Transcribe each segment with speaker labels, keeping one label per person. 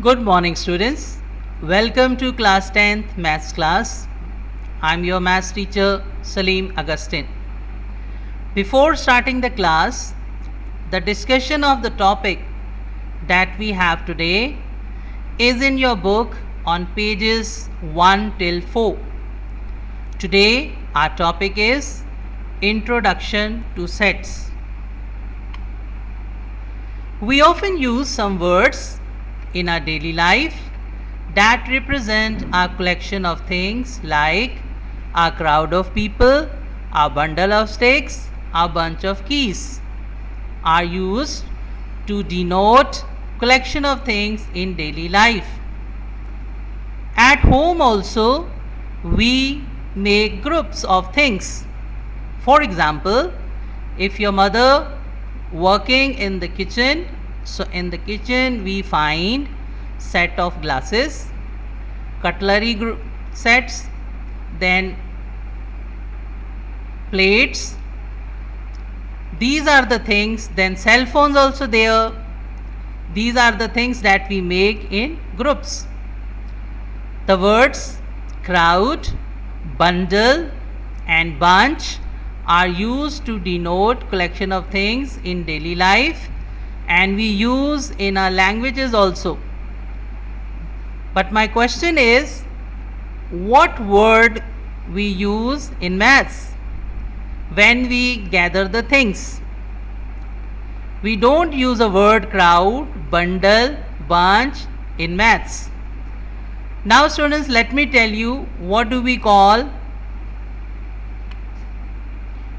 Speaker 1: Good morning, students. Welcome to class 10th maths class. I'm your maths teacher Salim Augustine. Before starting the class, the discussion of the topic that we have today is in your book on pages 1 till 4. Today our topic is Introduction to Sets. We often use some words in our daily life that represent our collection of things like our crowd of people, our bundle of sticks, our bunch of keys are used to denote collection of things in daily life. At home also we make groups of things. For example, if your mother working in the kitchen, so in the kitchen we find set of glasses, cutlery sets, then plates. These are the things. Then cell phones also there. These are the things that we make in groups. The words crowd, bundle and bunch are used to denote collection of things in daily life, and we use in our languages also. But my question is, what word we use in maths when we gather the things? We don't use a word crowd, bundle, bunch in maths. Now students, let me tell you what do we call.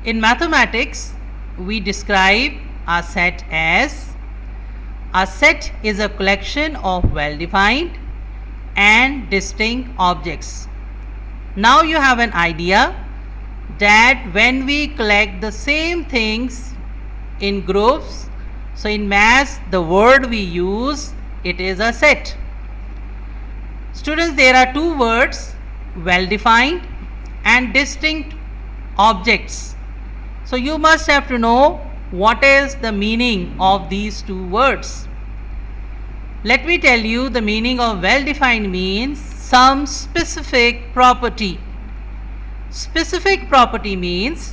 Speaker 1: In mathematics, we describe a set as a set is a collection of well-defined and distinct objects. Now you have an idea that when we collect the same things in groups, so in maths the word we use, it is a set. Students, there are two words, well-defined and distinct objects. So you must have to know what is the meaning of these two words. Let me tell you, the meaning of well-defined means some specific property. Specific property means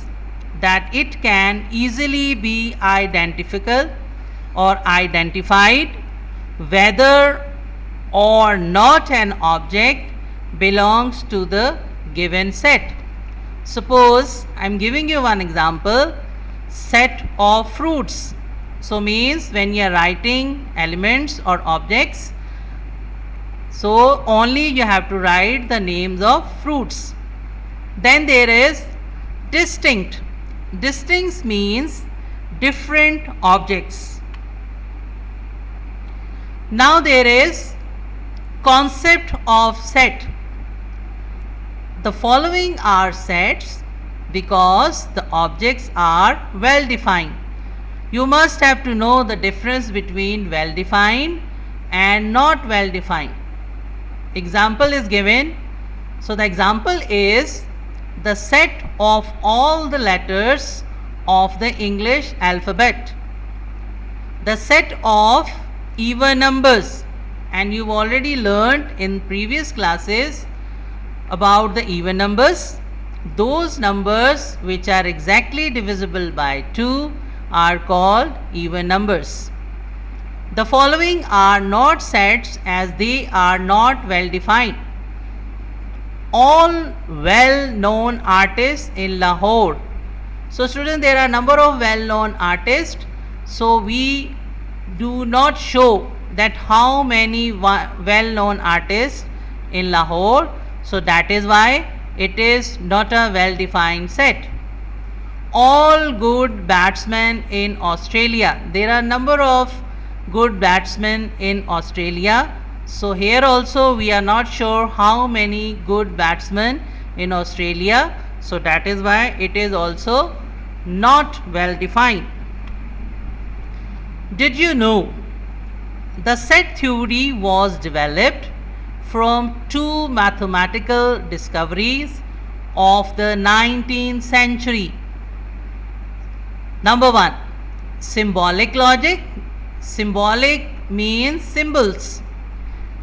Speaker 1: that it can easily be identifiable or identified whether or not an object belongs to the given set. Suppose I am giving you one example, set of fruits. So means when you are writing elements or objects, so only you have to write the names of fruits. Then there is distinct. Distinct means different objects. Now there is concept of set. The following are sets because the objects are well defined. You must have to know the difference between well defined and not well defined. Example is given. So the example is the set of all the letters of the English alphabet. The set of even numbers, and you've already learned in previous classes about the even numbers. Those numbers which are exactly divisible by 2 are called even numbers. The following are not sets as they are not well defined. All well known artists in Lahore. So students, there are number of well known artists, so we do not show that how many well known artists in Lahore. So that is why it is not a well defined set. All good batsmen in Australia. There are number of good batsmen in Australia. So here also we are not sure how many good batsmen in Australia. So that is why it is also not well defined. Did you know the set theory was developed from two mathematical discoveries of the 19th century? Number one, symbolic logic. Symbolic means symbols.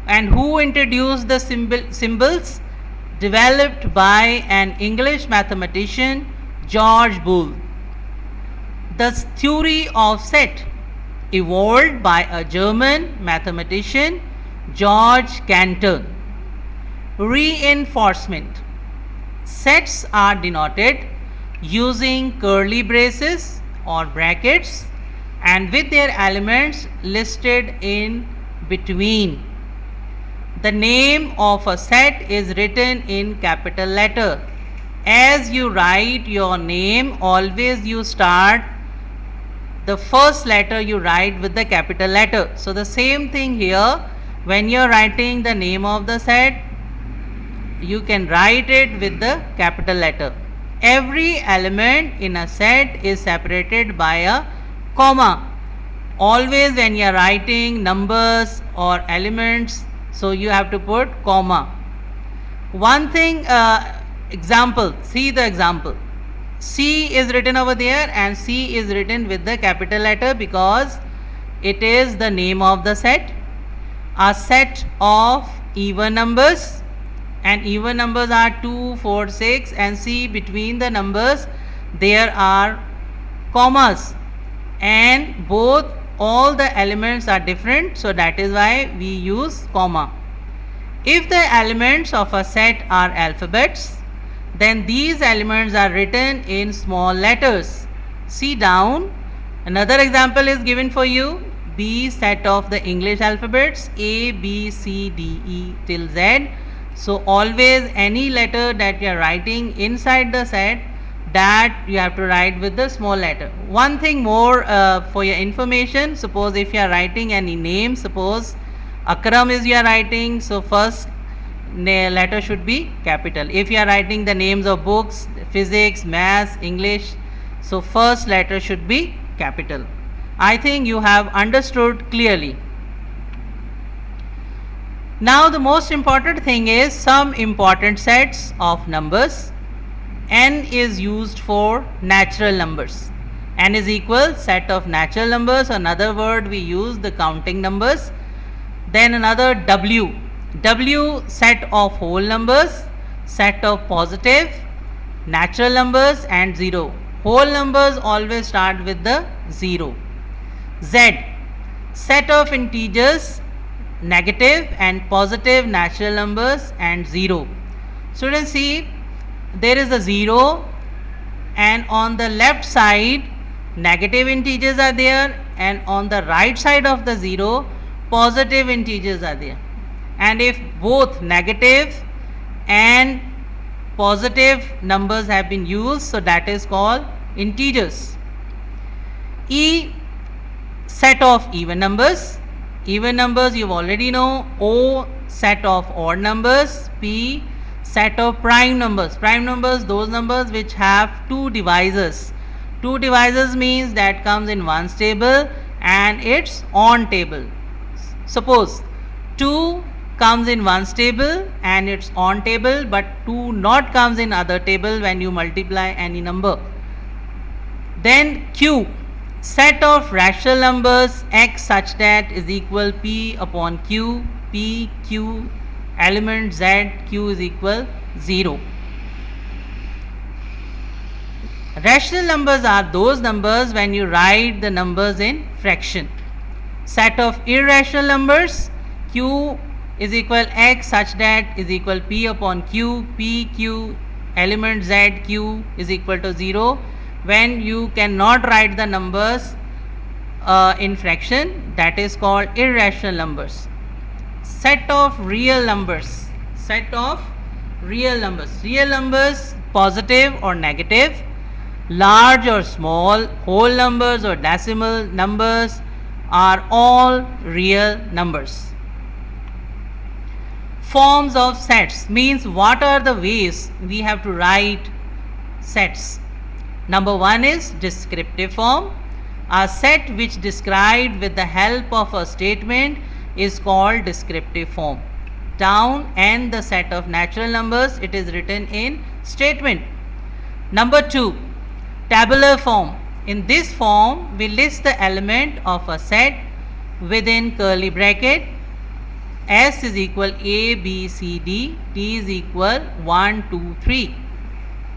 Speaker 1: And who introduced the symbols? Developed by an English mathematician, George Boole. The theory of set evolved by a German mathematician, George Cantor. Reinforcement. Sets are denoted using curly braces or brackets and with their elements listed in between. The name of a set is written in capital letter. As you write your name, always you start the first letter you write with the capital letter. So the same thing here, when you are writing the name of the set, you can write it with the capital letter. Every element in a set is separated by a comma. Always when you are writing numbers or elements, so you have to put comma. One thing, example, see the example. C is written over there and C is written with the capital letter because it is the name of the set. A set of even numbers, and even numbers are 2, 4, 6, and see between the numbers there are commas, and both all the elements are different, so that is why we use comma. If the elements of a set are alphabets, then these elements are written in small letters. See down. Another example is given for you. B set of the English alphabets, A, B, C, D, E till Z. So always any letter that you are writing inside the set, that you have to write with the small letter. One thing more for your information, suppose if you are writing any name, suppose Akram is you are writing, so first letter should be capital. If you are writing the names of books, physics, maths, English, so first letter should be capital. I think you have understood clearly. Now the most important thing is some important sets of numbers. N is used for natural numbers. N is equal set of natural numbers. Another word we use the counting numbers. Then another W. W set of whole numbers, set of positive, natural numbers and 0. Whole numbers always start with the 0. Z set of integers, negative and positive natural numbers and 0. Students, see there is a 0 and on the left side negative integers are there, and on the right side of the 0 positive integers are there. And if both negative and positive numbers have been used, so that is called integers. E set of even numbers. Even numbers you already know. O set of odd numbers. P set of prime numbers. Prime numbers, those numbers which have two divisors. Two divisors means that comes in one's table and it's on table. Suppose 2 comes in one's table and it's on table, but 2 not comes in other table when you multiply any number. Then Q set of rational numbers x such that is equal p upon q, p, q, element z, q is equal 0. Rational numbers are those numbers when you write the numbers in fraction. Set of irrational numbers, q is equal x such that is equal p upon q, p, q, element z, q is equal to 0. When you cannot write the numbers in fraction, that is called irrational numbers. Set of real numbers. Set of real numbers. Real numbers, positive or negative, large or small, whole numbers or decimal numbers are all real numbers. Forms of sets means what are the ways we have to write sets. Number 1 is descriptive form. A set which described with the help of a statement is called descriptive form. Down and the set of natural numbers, it is written in statement. Number 2, tabular form. In this form, we list the element of a set within curly bracket S is equal A, B, C, D, T is equal 1, 2, 3.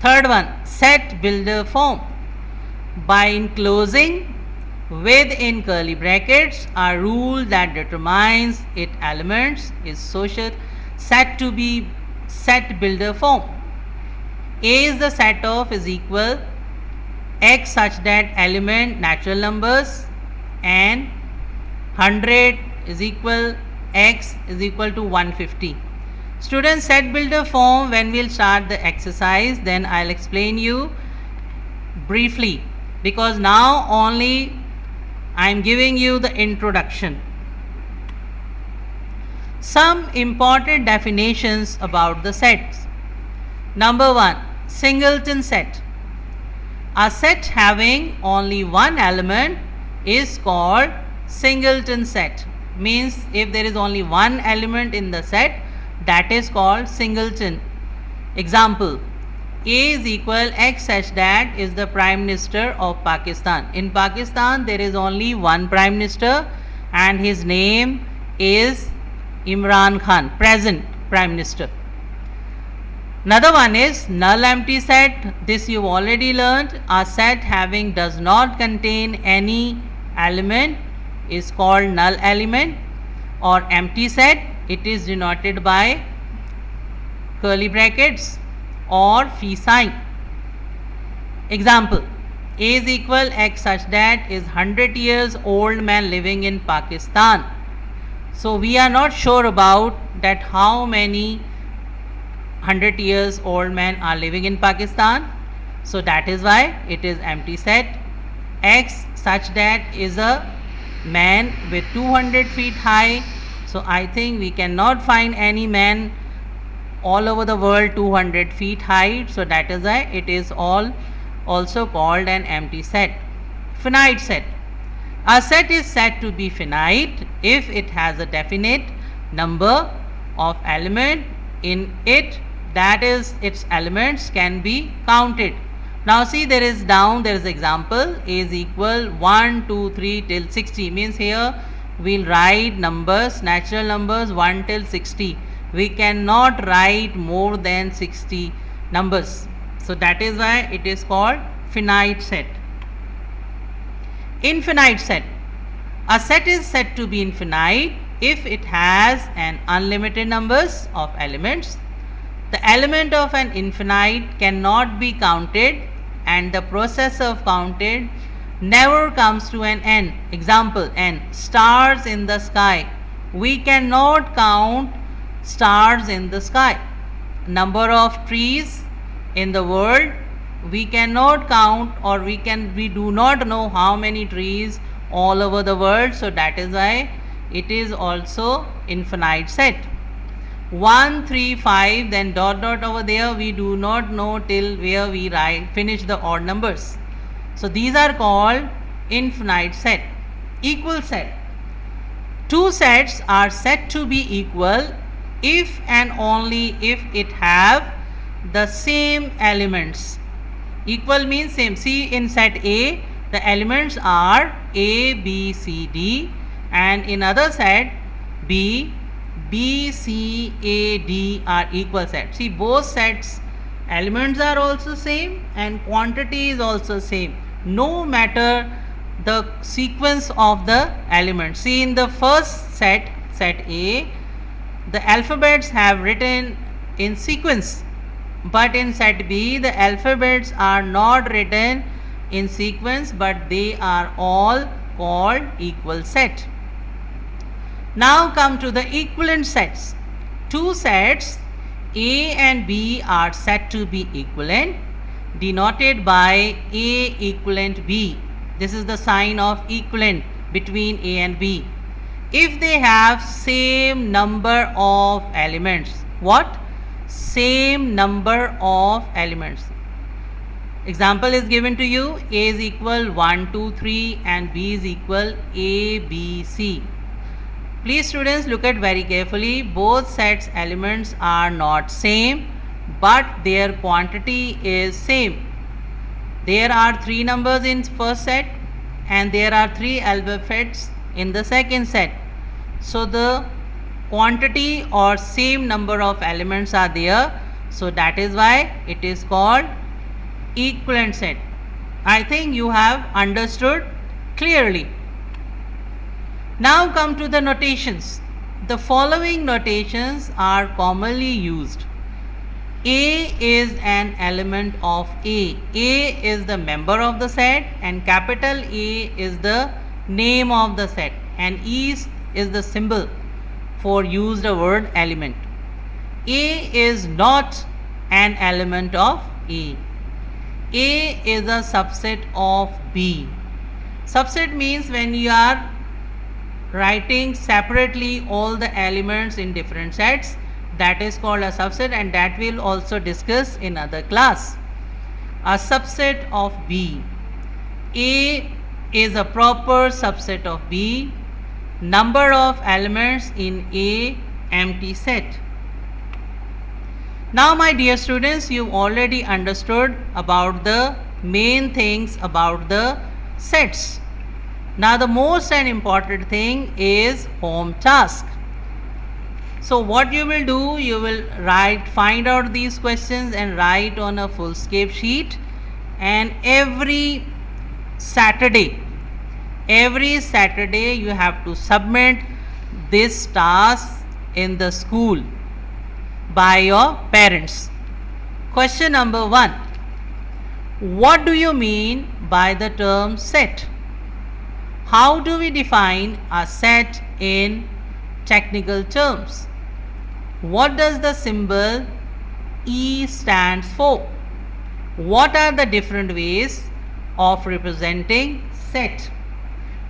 Speaker 1: Third one, set builder form. By enclosing within curly brackets a rule that determines its elements is said to be set builder form. A is the set of is equal X such that element natural numbers and 100 is equal X is equal to 150. Students, set builder form, when we'll start the exercise, then I'll explain you briefly, because now only I'm giving you the introduction. Some important definitions about the sets. Number 1, singleton set. A set having only one element is called singleton set. Means if there is only one element in the set, that is called singleton. Example, A is equal X such that is the Prime Minister of Pakistan. In Pakistan there is only one Prime Minister and his name is Imran Khan, present Prime Minister. Another one is null empty set. This you already learned. A set having does not contain any element is called null element or empty set. It is denoted by curly brackets or phi sign. Example, A is equal X such that is 100 years old man living in Pakistan. So we are not sure about that how many 100 years old men are living in Pakistan. So that is why it is empty set. X such that is a man with 200 feet high. So I think we cannot find any man all over the world 200 feet high. So that is why it is also called an empty set. Finite set. A set is said to be finite if it has a definite number of elements in it, that is its elements can be counted. Now see, there is example, A is equal 1, 2, 3 till 60, means here we'll write numbers, natural numbers 1 till 60. We cannot write more than 60 numbers. So that is why it is called finite set. Infinite set. A set is said to be infinite if it has an unlimited numbers of elements. The element of an infinite cannot be counted and the process of counting never comes to an end. Example, n. Stars in the sky. We cannot count stars in the sky. Number of trees in the world, we cannot count, or we do not know how many trees all over the world. So that is why it is also infinite set. 1, 3, 5, then dot dot over there, we do not know till where we finish the odd numbers. So these are called infinite set. Equal set. Two sets are said to be equal if and only if it have the same elements. Equal means same. See, in set A the elements are A, B, C, D, and in other set B, C, A, D are equal sets. See, both sets elements are also same and quantity is also same, no matter the sequence of the elements. See, in the first set A, the alphabets have written in sequence, but in set B the alphabets are not written in sequence, but they are all called equal set. Now come to the equivalent sets. Two sets A and B are said to be equivalent, denoted by A equivalent B. This is the sign of equivalent between A and B. If they have same number of elements. What? Same number of elements. Example is given to you. A is equal 1, 2, 3 and B is equal A, B, C. Please students, look at very carefully. Both sets elements are not same, but their quantity is same. There are 3 numbers in first set and there are 3 alphabets in the second set. So the quantity or same number of elements are there, so that is why it is called equivalent set. I think you have understood clearly. Now come to the notations. The following notations are commonly used. A is an element of A. A is the member of the set and capital A is the name of the set, and E is the symbol for use the word element. A is not an element of A. A is a subset of B. Subset means when you are writing separately all the elements in different sets, that is called a subset, and that we'll also discuss in other class. A subset of B. A is a proper subset of B. Number of elements in A empty set. Now my dear students, you already understood about the main things about the sets. Now the most and important thing is home task. So what you will do, you will find out these questions and write on a foolscape sheet, and every Saturday you have to submit this task in the school by your parents. Question number 1. What do you mean by the term set? How do we define a set in technical terms? What does the symbol E stands for? What are the different ways of representing set?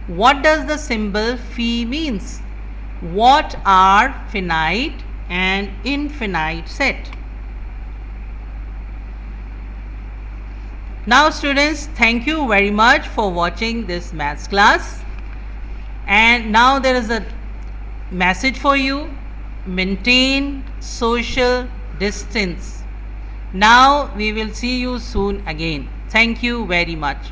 Speaker 1: What does the symbol phi means? What are finite and infinite set? Now students, thank you very much for watching this maths class, and now there is a message for you. Maintain social distance. Now we will see you soon again. Thank you very much.